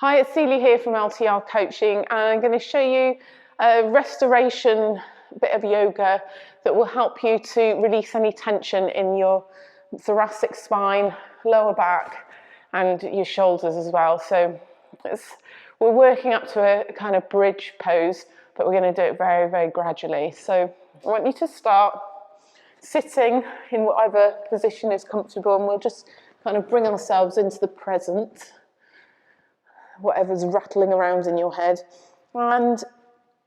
Hi, it's Celia here from LTR Coaching, and I'm going to show you a restoration bit of yoga that will help you to release any tension in your thoracic spine, lower back, and your shoulders as well. So we're working up to a kind of bridge pose, but we're going to do it very, very gradually. So I want you to start sitting in whatever position is comfortable, and we'll just kind of bring ourselves into the present, whatever's rattling around in your head. And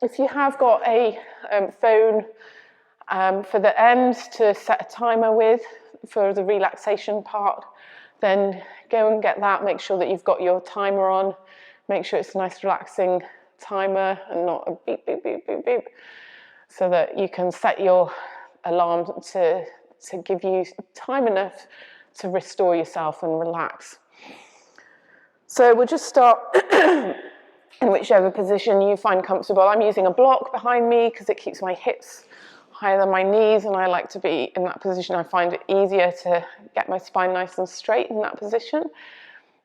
if you have got a phone for the end to set a timer with for the relaxation part, then go and get that. Make sure that you've got your timer on. Make sure it's a nice relaxing timer and not a beep, beep, beep, beep, beep, so that you can set your alarm to give you time enough to restore yourself and relax. So we'll just start in whichever position you find comfortable. I'm using a block behind me because it keeps my hips higher than my knees, and I like to be in that position. I find it easier to get my spine nice and straight in that position.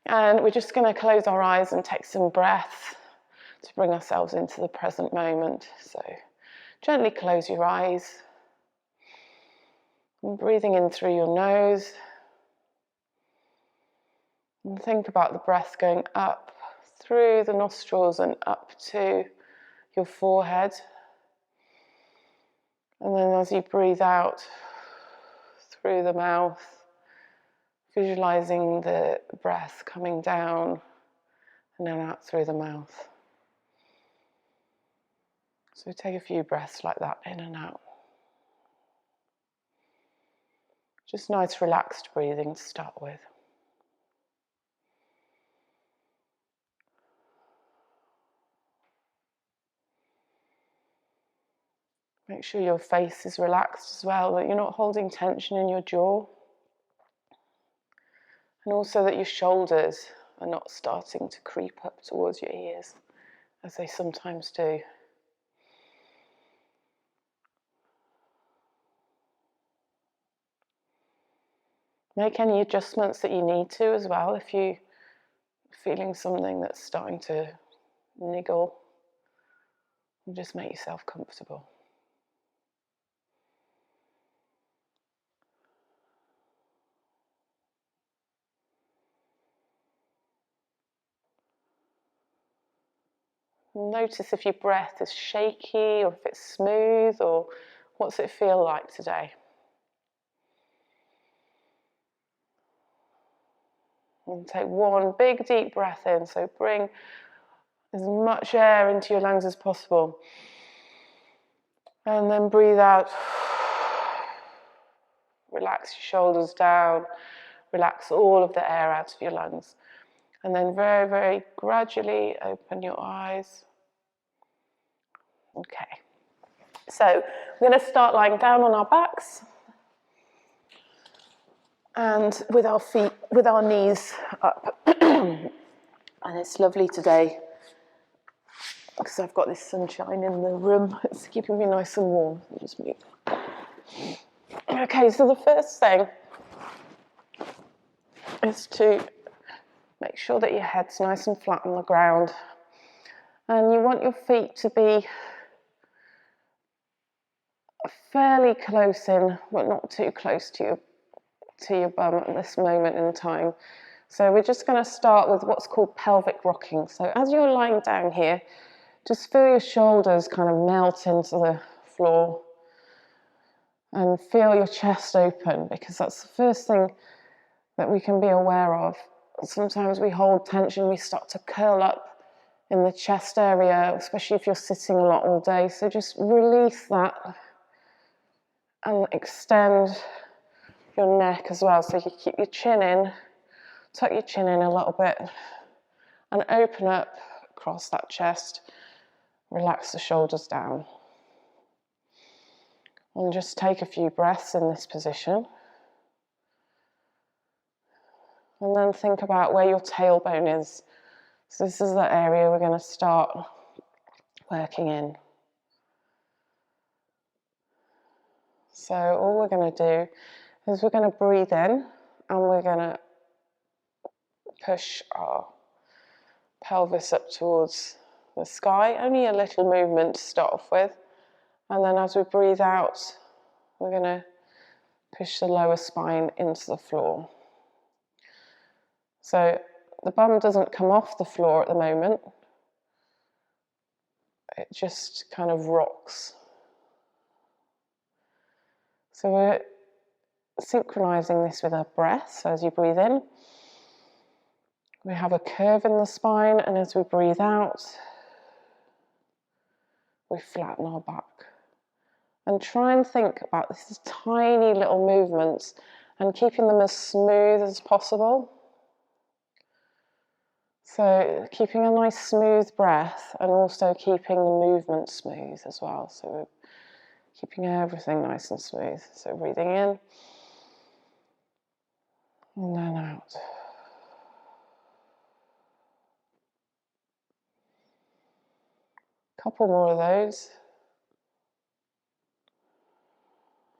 And we're just going to close our eyes and take some breath to bring ourselves into the present moment. So gently close your eyes and breathing in through your nose. And think about the breath going up through the nostrils and up to your forehead. And then as you breathe out through the mouth, visualizing the breath coming down and then out through the mouth. So take a few breaths like that, in and out. Just nice relaxed breathing to start with. Make sure your face is relaxed as well, that you're not holding tension in your jaw. And also that your shoulders are not starting to creep up towards your ears, as they sometimes do. Make any adjustments that you need to as well. If you're feeling something that's starting to niggle, and just make yourself comfortable. Notice if your breath is shaky or if it's smooth, or what's it feel like today. And take one big deep breath in, so bring as much air into your lungs as possible. And then breathe out. Relax your shoulders down, relax all of the air out of your lungs. And then very, very gradually open your eyes. Okay. So we're going to start lying down on our backs and with our feet, with our knees up. And it's lovely today because I've got this sunshine in the room. It's keeping me nice and warm. I'll just move. Okay, so the first thing is to make sure that your head's nice and flat on the ground. And you want your feet to be fairly close in, but not too close to your bum at this moment in time. So we're just going to start with what's called pelvic rocking. So as you're lying down here, just feel your shoulders kind of melt into the floor and feel your chest open, because that's the first thing that we can be aware of. Sometimes we hold tension, we start to curl up in the chest area, especially if you're sitting a lot all day. So just release that and extend your neck as well. So you keep your chin in, tuck your chin in a little bit, and open up across that chest. Relax the shoulders down. And just take a few breaths in this position. And then think about where your tailbone is. So this is the area we're going to start working in. So all we're going to do is we're going to breathe in, and we're going to push our pelvis up towards the sky. Only a little movement to start off with. And then as we breathe out, we're going to push the lower spine into the floor. So the bum doesn't come off the floor at the moment. It just kind of rocks. So we're synchronizing this with our breath. So as you breathe in, we have a curve in the spine, and as we breathe out, we flatten our back. And try and think about this as tiny little movements and keeping them as smooth as possible. So keeping a nice smooth breath and also keeping the movement smooth as well. So we're keeping everything nice and smooth. So breathing in and then out. Couple more of those.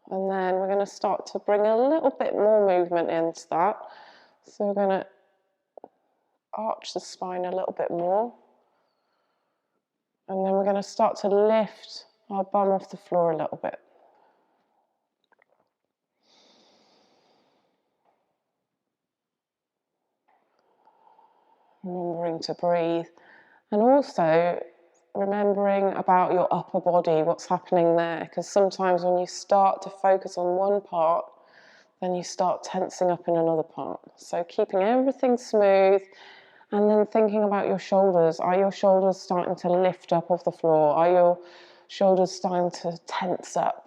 And then we're going to start to bring a little bit more movement into that. So we're going to arch the spine a little bit more. And then we're going to start to lift our bum off the floor a little bit. Remembering to breathe. And also remembering about your upper body, what's happening there. Because sometimes when you start to focus on one part, then you start tensing up in another part. So keeping everything smooth and then thinking about your shoulders. Are your shoulders starting to lift up off the floor? Are your shoulders starting to tense up?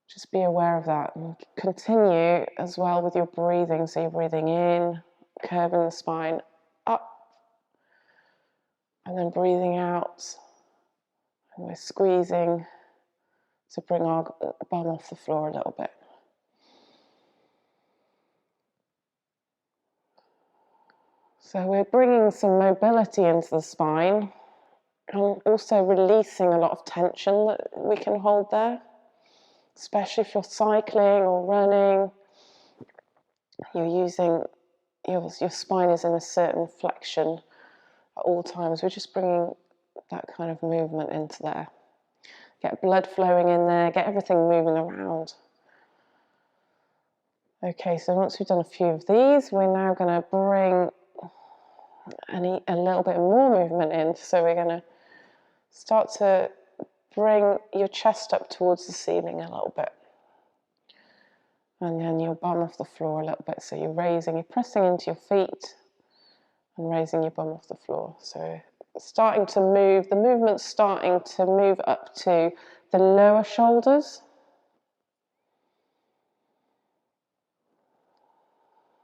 Just be aware of that and continue as well with your breathing. So you're breathing in, curving the spine up, and then breathing out. And we're squeezing to bring our bum off the floor a little bit. So we're bringing some mobility into the spine and also releasing a lot of tension that we can hold there, especially if you're cycling or running. You're using, your spine is in a certain flexion at all times. We're just bringing that kind of movement into there. Get blood flowing in there, get everything moving around. Okay, so once we've done a few of these, we're now going to bring a little bit more movement in. So we're going to start to bring your chest up towards the ceiling a little bit. And then your bum off the floor a little bit. So you're pressing into your feet and raising your bum off the floor. So starting to move, the movement's starting to move up to the lower shoulders.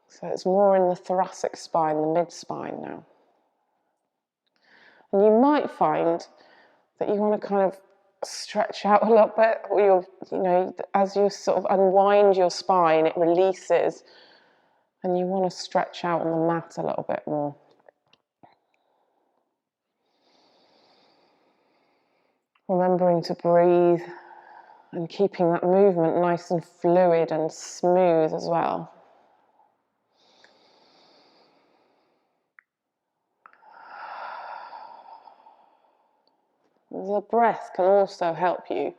So it's more in the thoracic spine, the mid-spine now. And you might find that you want to kind of stretch out a little bit, or as you sort of unwind your spine, it releases, and you want to stretch out on the mat a little bit more. Remembering to breathe and keeping that movement nice and fluid and smooth as well. The breath can also help you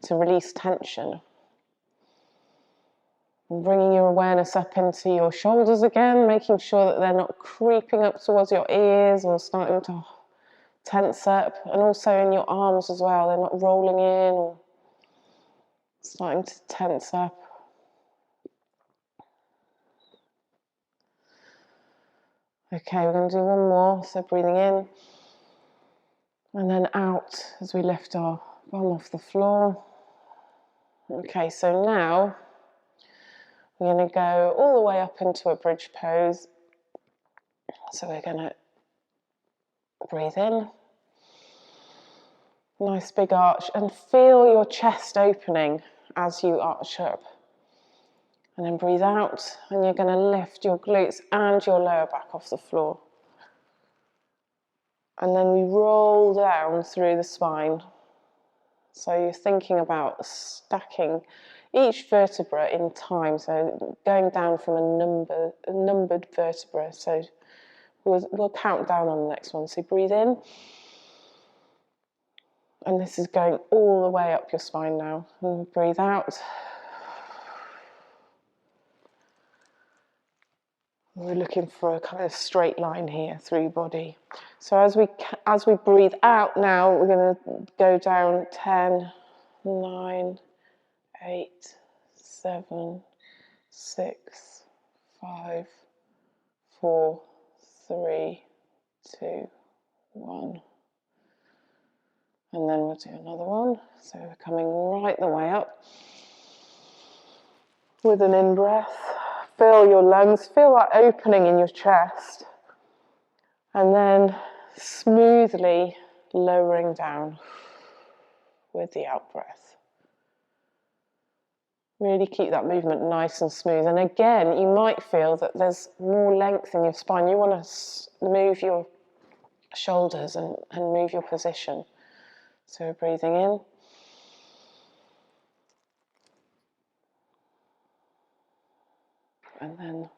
to release tension. And bringing your awareness up into your shoulders again, making sure that they're not creeping up towards your ears or starting to tense up, and also in your arms as well. They're not rolling in or starting to tense up. Okay, we're going to do one more. So breathing in and then out as we lift our bum off the floor. Okay, so now we're going to go all the way up into a bridge pose. So we're going to breathe in. Nice big arch, and feel your chest opening as you arch up. And then breathe out, and you're going to lift your glutes and your lower back off the floor. And then we roll down through the spine. So you're thinking about stacking each vertebra in time, so going down from a numbered vertebra. So We'll count down on the next one. So breathe in. And this is going all the way up your spine now. And breathe out. We're looking for a kind of straight line here through your body. So as we breathe out now, we're going to go down 10, 9, 8, 7, 6, 5, 4, 3, 2, 1. And then we'll do another one. So we're coming right the way up. With an in-breath, fill your lungs, feel that opening in your chest. And then smoothly lowering down with the out-breath. Really keep that movement nice and smooth. And again, you might feel that there's more length in your spine. You want to move your shoulders and move your position. So we're breathing in. And then,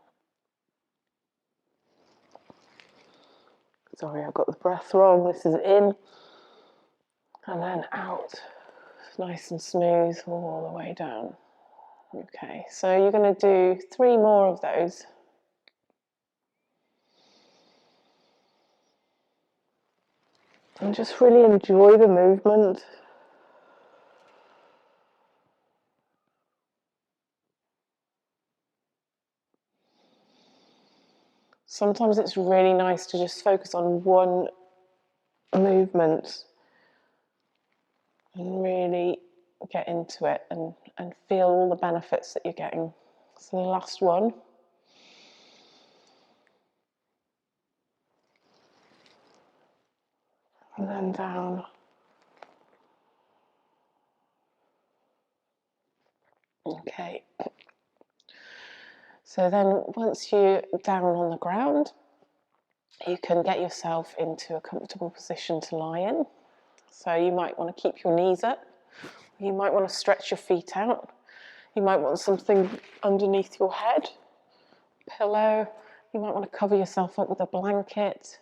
sorry, I got the breath wrong. This is in. And then out. Nice and smooth all the way down. Okay, so you're going to do 3 more of those. And just really enjoy the movement. Sometimes it's really nice to just focus on one movement and really get into it and feel all the benefits that you're getting. So the last one. And then down. Okay. So then once you're down on the ground, you can get yourself into a comfortable position to lie in. So you might want to keep your knees up. You might want to stretch your feet out. You might want something underneath your head, pillow. You might want to cover yourself up with a blanket.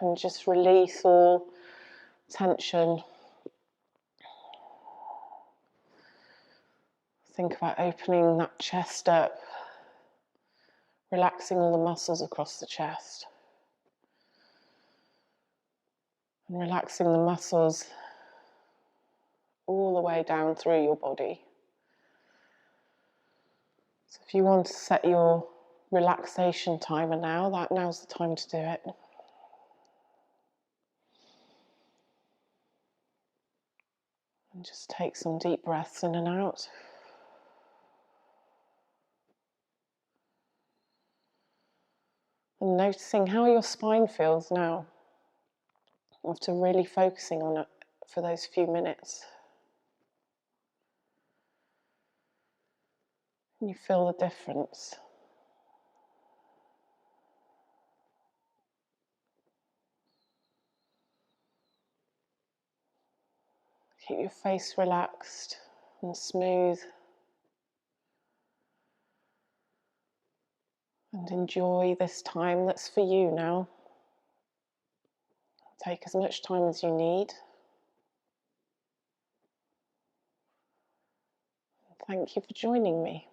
And just release all tension. Think about opening that chest up, relaxing all the muscles across the chest. And relaxing the muscles all the way down through your body. So if you want to set your relaxation timer now, now's the time to do it. And just take some deep breaths in and out. And noticing how your spine feels now, after really focusing on it for those few minutes. And you feel the difference. Keep your face relaxed and smooth. And enjoy this time that's for you now. Take as much time as you need. Thank you for joining me.